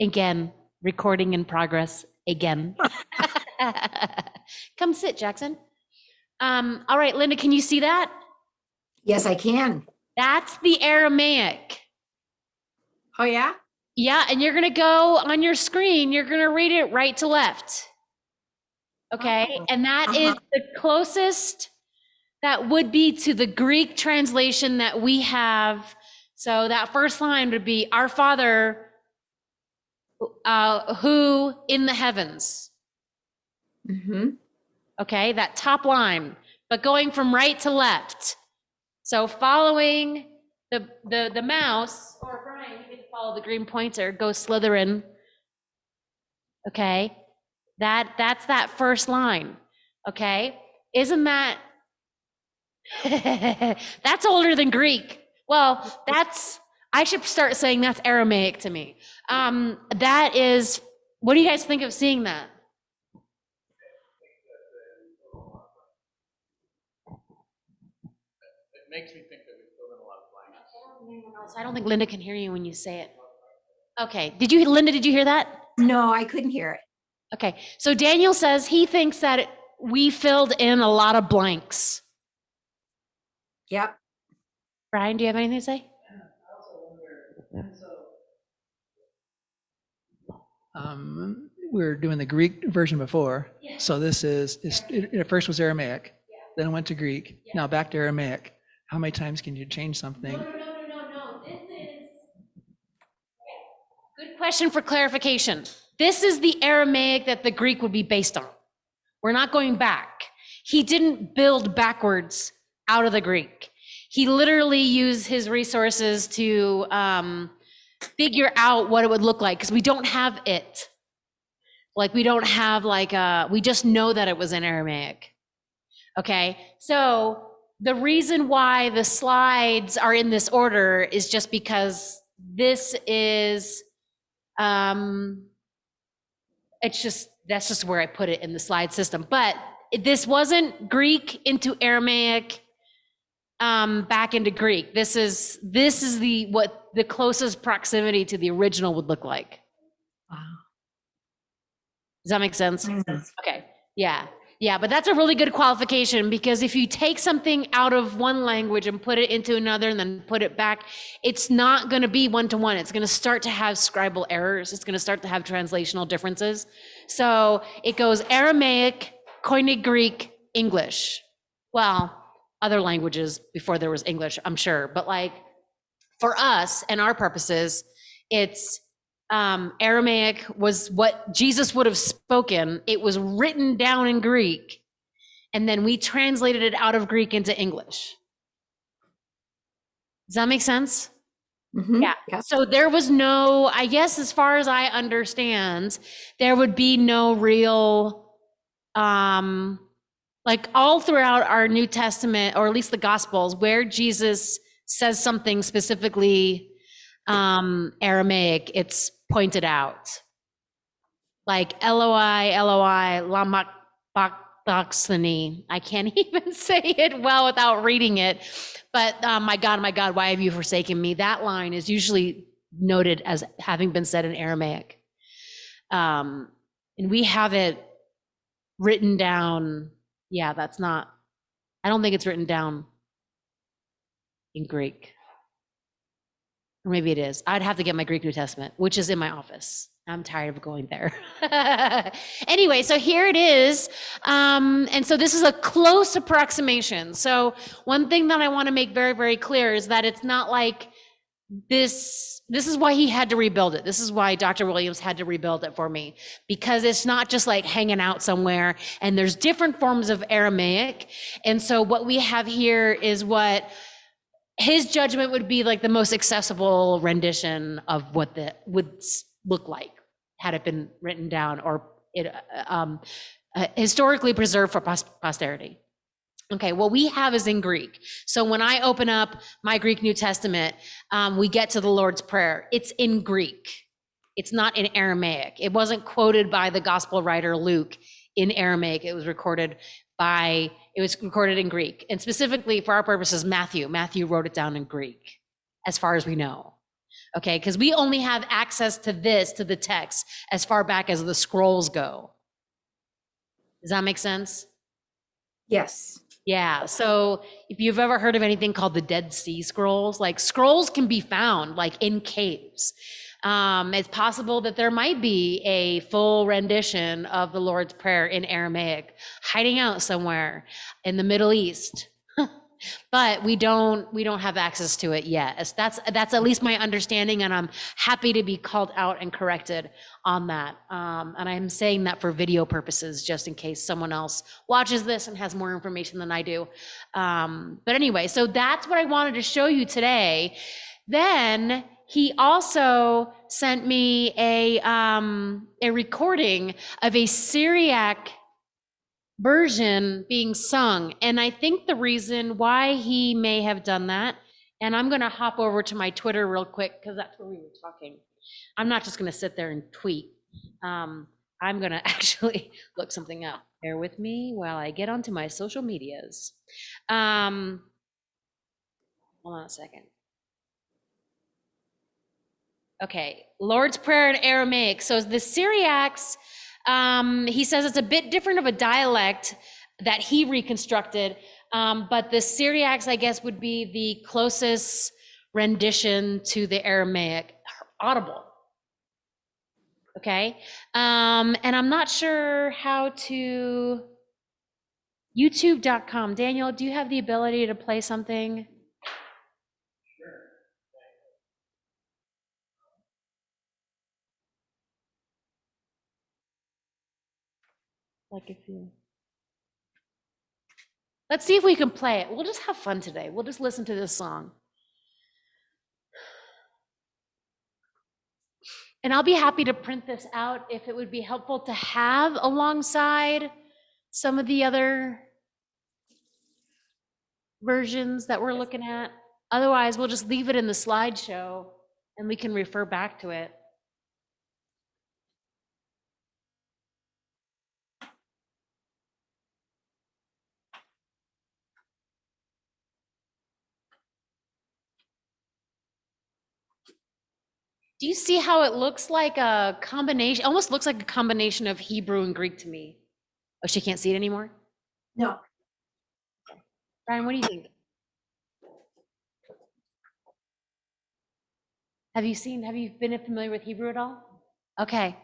Again, recording in progress again. Come sit, Jackson. All right, Linda, can you see that? Yes, I can. That's the Aramaic. Oh, yeah? Yeah, and you're gonna go on your screen, you're gonna read it right to left. Okay, Oh, and that is the closest that would be to the Greek translation that we have. So that first line would be, Our Father, who in the heavens. Mm-hmm. Okay, that top line, but going from right to left. So following the mouse, or Brian, you can follow the green pointer, go Slytherin. Okay, that's that first line. Okay, isn't that that's older than Greek? Well, I should start saying that's Aramaic to me. That is, what do you guys think of seeing that? It makes me think that we filled in a lot of blanks. I don't think Linda can hear you when you say it. Okay, Linda, did you hear that? No, I couldn't hear it. Okay, so Daniel says he thinks that we filled in a lot of blanks. Yep. Brian, do you have anything to say? We were doing the Greek version before. Yeah. So it first was Aramaic, then it went to Greek, now back to Aramaic. How many times can you change something? No. This is good question for clarification. This is the Aramaic that the Greek would be based on. We're not going back. He didn't build backwards out of the Greek. He literally used his resources to figure out what it would look like, because we don't have it. Like, we don't have we just know that it was in Aramaic. Okay, so the reason why the slides are in this order is just because this is, that's just where I put it in the slide system. But this wasn't Greek into Aramaic, back into Greek. This is what the closest proximity to the original would look like. Wow. Does that make sense? Mm-hmm. Okay, yeah, but that's a really good qualification, because if you take something out of one language and put it into another and then put it back, it's not going to be one-to-one. It's going to start to have scribal errors. It's going to start to have translational differences. So it goes Aramaic, Koine Greek, English. Well, other languages before there was English, I'm sure. But for us and our purposes, it's Aramaic was what Jesus would have spoken. It was written down in Greek, and then we translated it out of Greek into English. Does that make sense? Mm-hmm. Yeah. So there was no, I guess, as far as I understand, there would be no real, all throughout our New Testament, or at least the Gospels, where Jesus says something specifically Aramaic, it's pointed out. Like Eloi, Eloi, lama sabachthani. I can't even say it well without reading it. But my God, why have you forsaken me? That line is usually noted as having been said in Aramaic. And we have it written down. Yeah, I don't think it's written down in Greek. Or maybe it is. I'd have to get my Greek New Testament, which is in my office. I'm tired of going there. Anyway, so here it is. And so this is a close approximation. So one thing that I want to make very, very clear is that it's not like this is why he had to rebuild it. This is why Dr. Williams had to rebuild it for me, because it's not just like hanging out somewhere, and there's different forms of Aramaic. And so what we have here is what his judgment would be like the most accessible rendition of what that would look like had it been written down, or it historically preserved for posterity. Okay, what we have is in Greek. So when I open up my Greek New Testament, we get to the Lord's Prayer. It's in Greek. It's not in Aramaic. It wasn't quoted by the gospel writer Luke in Aramaic. It was recorded in Greek. And specifically for our purposes, Matthew wrote it down in Greek, as far as we know. Okay, because we only have access to the text, as far back as the scrolls go. Does that make sense? Yes. Yeah, so if you've ever heard of anything called the Dead Sea Scrolls, like scrolls can be found like in caves. It's possible that there might be a full rendition of the Lord's Prayer in Aramaic hiding out somewhere in the Middle East. But we don't have access to it yet. That's at least my understanding, and I'm happy to be called out and corrected on that. And I'm saying that for video purposes, just in case someone else watches this and has more information than I do. But anyway, so that's what I wanted to show you today. Then he also sent me a recording of a Syriac version being sung. And I think the reason why he may have done that, and I'm going to hop over to my Twitter real quick because that's where we were talking. I'm not just going to sit there and tweet. I'm going to actually look something up. Bear with me while I get onto my social medias. Hold on a second. Okay, Lord's Prayer in Aramaic. So the Syriacs, he says it's a bit different of a dialect that he reconstructed, but the Syriacs, I guess, would be the closest rendition to the Aramaic audible. Okay, and I'm not sure how to, youtube.com. Daniel, do you have the ability to play something? Like if you, let's see if we can play it. We'll just have fun today. We'll just listen to this song. And I'll be happy to print this out if it would be helpful to have alongside some of the other versions that we're looking at. Otherwise, we'll just leave it in the slideshow and we can refer back to it. Do you see how it looks like a combination, almost looks like a combination of Hebrew and Greek to me? Oh, she can't see it anymore? No. Brian, what do you think? Have you been familiar with Hebrew at all? Okay.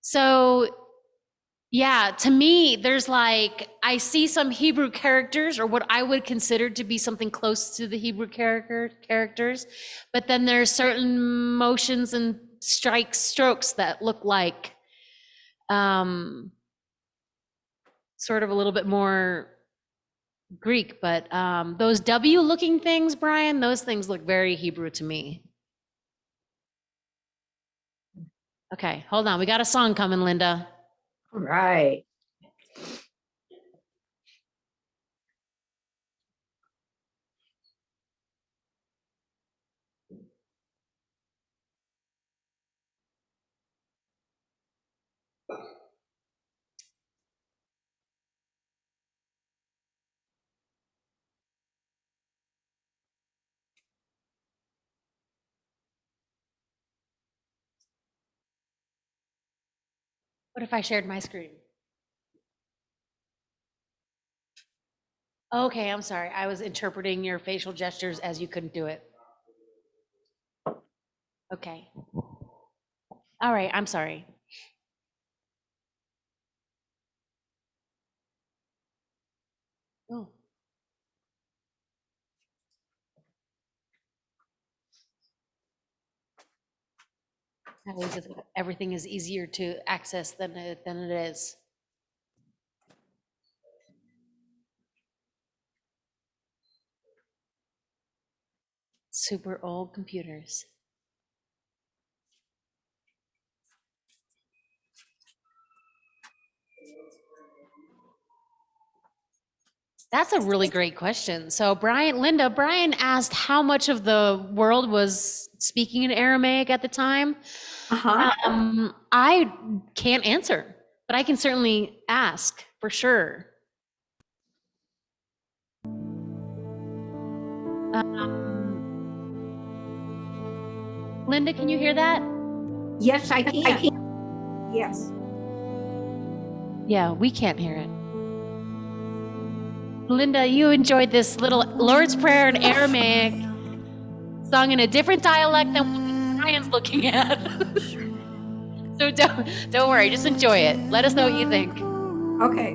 So yeah, to me, there's like, I see some Hebrew characters, or what I would consider to be something close to the Hebrew characters, but then there's certain motions and strokes that look like sort of a little bit more Greek, but those W looking things, Brian, those things look very Hebrew to me. Okay, hold on. We got a song coming, Linda. All right. What if I shared my screen? Okay, I'm sorry. I was interpreting your facial gestures as you couldn't do it. Okay. All right, I'm sorry. Oh. That way just everything is easier to access than it is. Super old computers. That's a really great question. So Brian asked how much of the world was speaking in Aramaic at the time. Uh-huh. I can't answer, but I can certainly ask for sure. Linda, can you hear that? Yes, I can. Yes. Yeah, we can't hear it. Linda, you enjoyed this little Lord's Prayer in Aramaic, sung in a different dialect than what Brian's looking at. So don't worry, just enjoy it. Let us know what you think. Okay.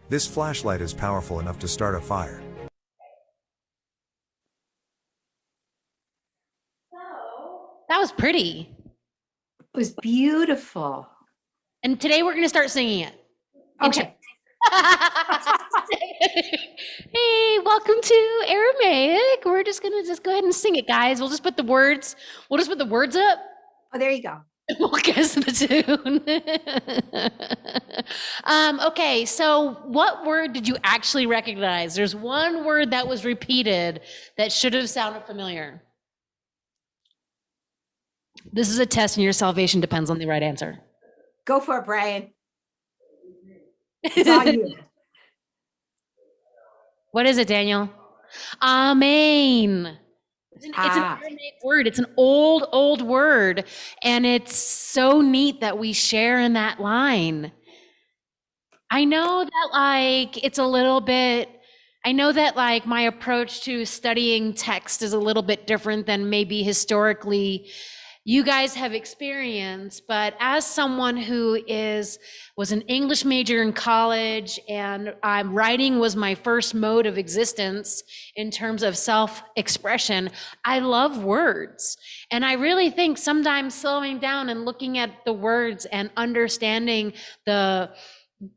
This flashlight is powerful enough to start a fire. That was pretty. It was beautiful. And today we're going to start singing it. Okay. Hey, welcome to Aramaic. We're just going to go ahead and sing it, guys. We'll just put the words up. Oh, there you go. We'll guess the tune. Okay, so what word did you actually recognize? There's one word that was repeated that should have sounded familiar. This is a test, and your salvation depends on the right answer. Go for it, Brian. It's all you. What is it, Daniel? Amen. It's an Ah. Aramaic word. It's an old word. And it's so neat that we share in that line. I know that like it's a little bit, I know that like my approach to studying text is a little bit different than maybe historically you guys have experienced, but as someone who was an English major in college and writing was my first mode of existence in terms of self-expression, I love words. And I really think sometimes slowing down and looking at the words and understanding the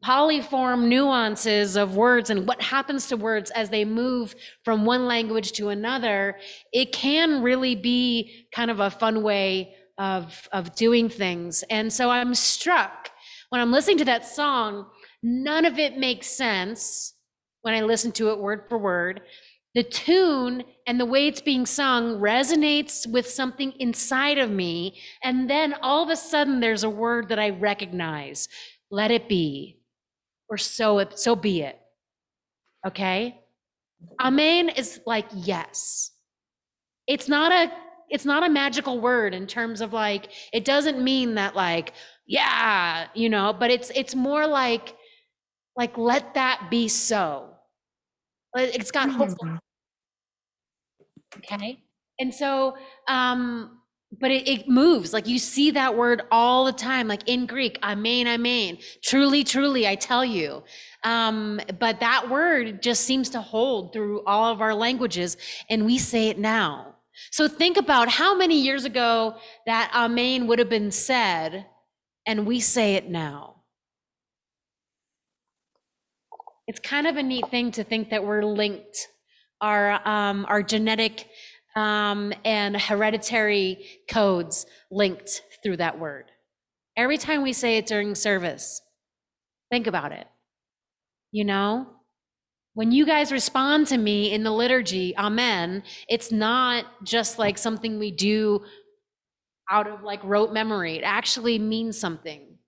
polyform nuances of words and what happens to words as they move from one language to another, it can really be kind of a fun way of doing things. And so I'm struck when I'm listening to that song, none of it makes sense when I listen to it word for word. The tune and the way it's being sung resonates with something inside of me. And then all of a sudden there's a word that I recognize. Let it be, or so be it. Okay? Amen is like yes. It's not a magical word in terms of like, it doesn't mean that like, yeah, but it's more like let that be so. It's got hopeful. Okay. And so, but it moves, like you see that word all the time, like in Greek, amen, truly, truly, I tell you. But that word just seems to hold through all of our languages, and we say it now. So think about how many years ago that amen would have been said, and we say it now. It's kind of a neat thing to think that we're linked, our genetic and hereditary codes linked through that word. Every time we say it during service, think about it. When you guys respond to me in the liturgy, amen, it's not just like something we do out of like rote memory. It actually means something.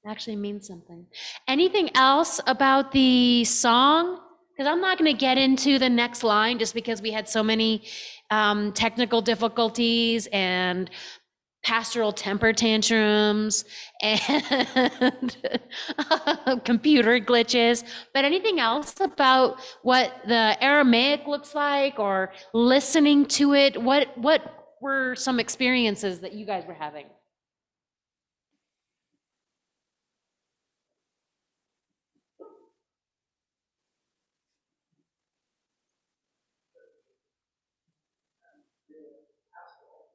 Actually means something. Anything else about the song? Because I'm not going to get into the next line just because we had so many technical difficulties and pastoral temper tantrums and computer glitches. But anything else about what the Aramaic looks like or listening to it? What were some experiences that you guys were having?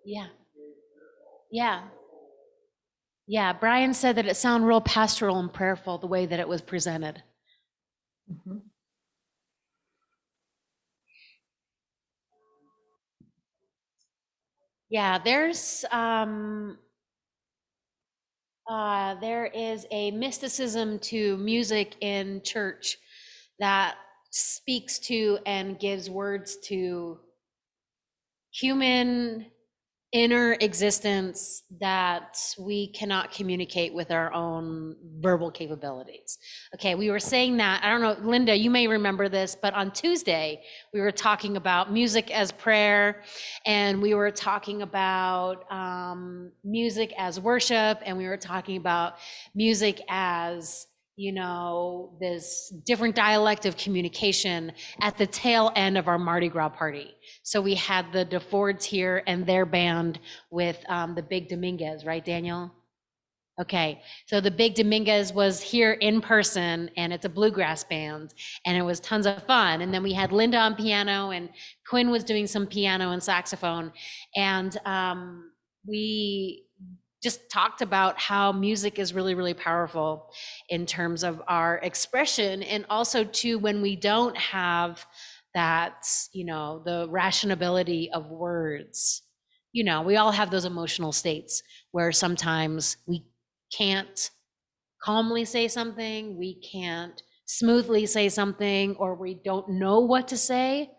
Yeah. Yeah. Yeah. Brian said that it sounded real pastoral and prayerful the way that it was presented. Yeah, there is a mysticism to music in church that speaks to and gives words to human inner existence that we cannot communicate with our own verbal capabilities. Okay, we were saying that, I don't know, Linda, you may remember this, but on Tuesday, we were talking about music as prayer, and we were talking about music as worship, and we were talking about music as this different dialect of communication at the tail end of our Mardi Gras party. So we had the DeFords here and their band with the Big Dominguez, right, Daniel? Okay, so the Big Dominguez was here in person, and it's a bluegrass band, and it was tons of fun. And then we had Linda on piano, and Quinn was doing some piano and saxophone, and we just talked about how music is really, really powerful in terms of our expression, and also too when we don't have that, the rationability of words. We all have those emotional states where sometimes we can't calmly say something, we can't smoothly say something, or we don't know what to say.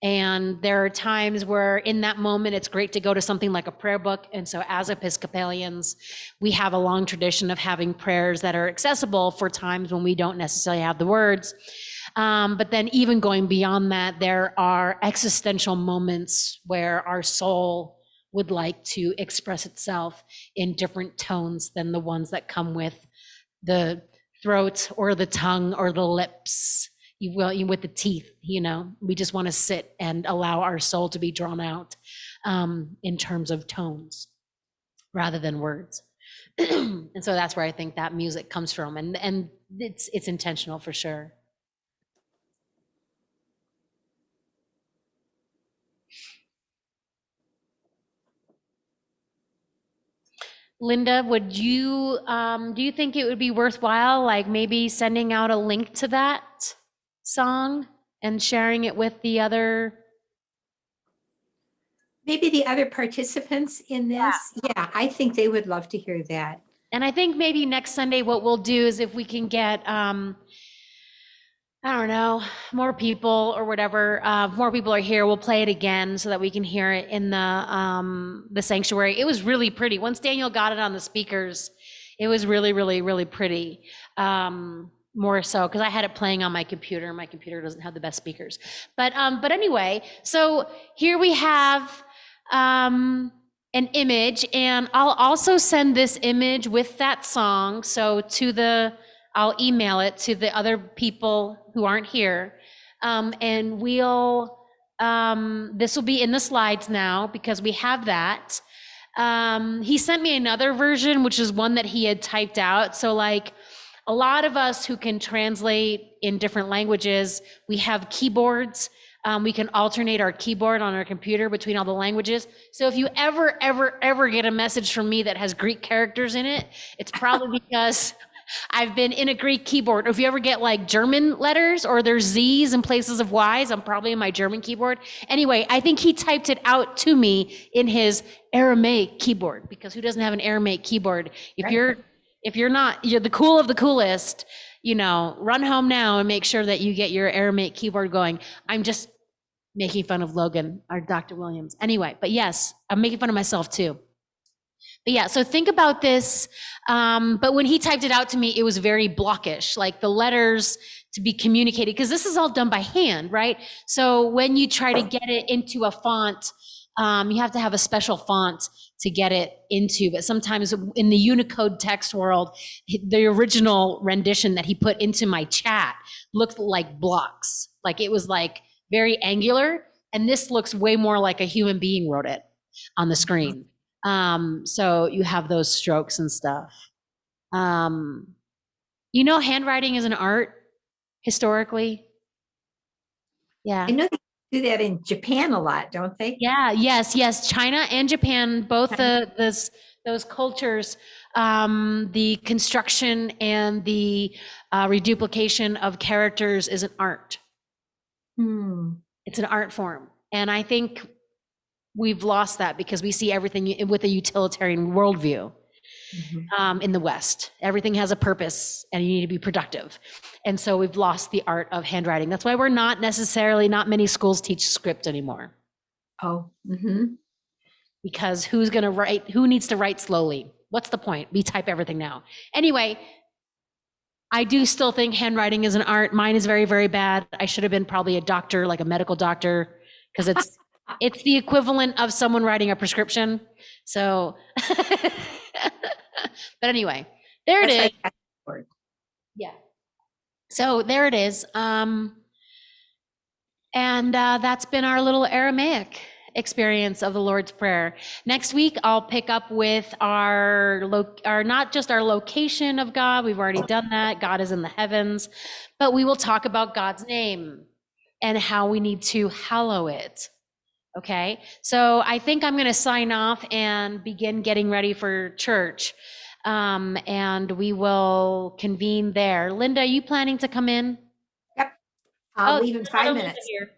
And there are times where in that moment, it's great to go to something like a prayer book. And so as Episcopalians, we have a long tradition of having prayers that are accessible for times when we don't necessarily have the words. But then even going beyond that, there are existential moments where our soul would like to express itself in different tones than the ones that come with the throat or the tongue or the lips, with the teeth. We just want to sit and allow our soul to be drawn out in terms of tones rather than words. And so that's where I think that music comes from, and it's intentional for sure. Linda, do you think it would be worthwhile, like maybe sending out a link to that song and sharing it with the other? Maybe the other participants in this? Yeah, I think they would love to hear that. And I think maybe next Sunday, what we'll do is if we can get, I don't know, more people or whatever, more people are here, we'll play it again so that we can hear it in the sanctuary. It was really pretty. Once Daniel got it on the speakers, it was really, really, really pretty. More so because I had it playing on my computer. My computer doesn't have the best speakers. But anyway, so here we have an image, and I'll also send this image with that song. So I'll email it to the other people who aren't here. And this will be in the slides now because we have that. He sent me another version, which is one that he had typed out. So like a lot of us who can translate in different languages, we have keyboards. We can alternate our keyboard on our computer between all the languages. So if you ever get a message from me that has Greek characters in it, it's probably because I've been in a Greek keyboard. Or if you ever get like German letters or there's Z's in places of Y's, I'm probably in my German keyboard. Anyway, I think he typed it out to me in his Aramaic keyboard, because who doesn't have an Aramaic keyboard? If you're the cool of the coolest, run home now and make sure that you get your Aramaic keyboard going. I'm just making fun of Logan, or Dr. Williams. Anyway, but yes, I'm making fun of myself too. But yeah, so think about this. But when he typed it out to me, it was very blockish, like the letters to be communicated, because this is all done by hand, right? So when you try to get it into a font, you have to have a special font to get it into. But sometimes in the Unicode text world, the original rendition that he put into my chat looked like blocks. Like it was like very angular. And this looks way more like a human being wrote it on the screen. So you have those strokes and stuff. Handwriting is an art historically. Yeah. I know they do that in Japan a lot, don't they? Yeah, yes. China and Japan, both those cultures, the construction and the reduplication of characters is an art. It's an art form. And I think we've lost that because we see everything with a utilitarian worldview. In the West, everything has a purpose and you need to be productive. And so we've lost the art of handwriting. That's why not many schools teach script anymore. Because who needs to write slowly? What's the point? We type everything now. Anyway, I do still think handwriting is an art. Mine is very, very bad. I should have been probably a doctor, like a medical doctor, because it's the equivalent of someone writing a prescription. So, but anyway, there it is. Yeah. So there it is. And that's been our little Aramaic experience of the Lord's Prayer. Next week, I'll pick up with our not just our location of God. We've already done that. God is in the heavens, but we will talk about God's name and how we need to hallow it. Okay, so I think I'm going to sign off and begin getting ready for church. And we will convene there. Linda, are you planning to come in? Yep. I'll leave in 5 minutes. Here.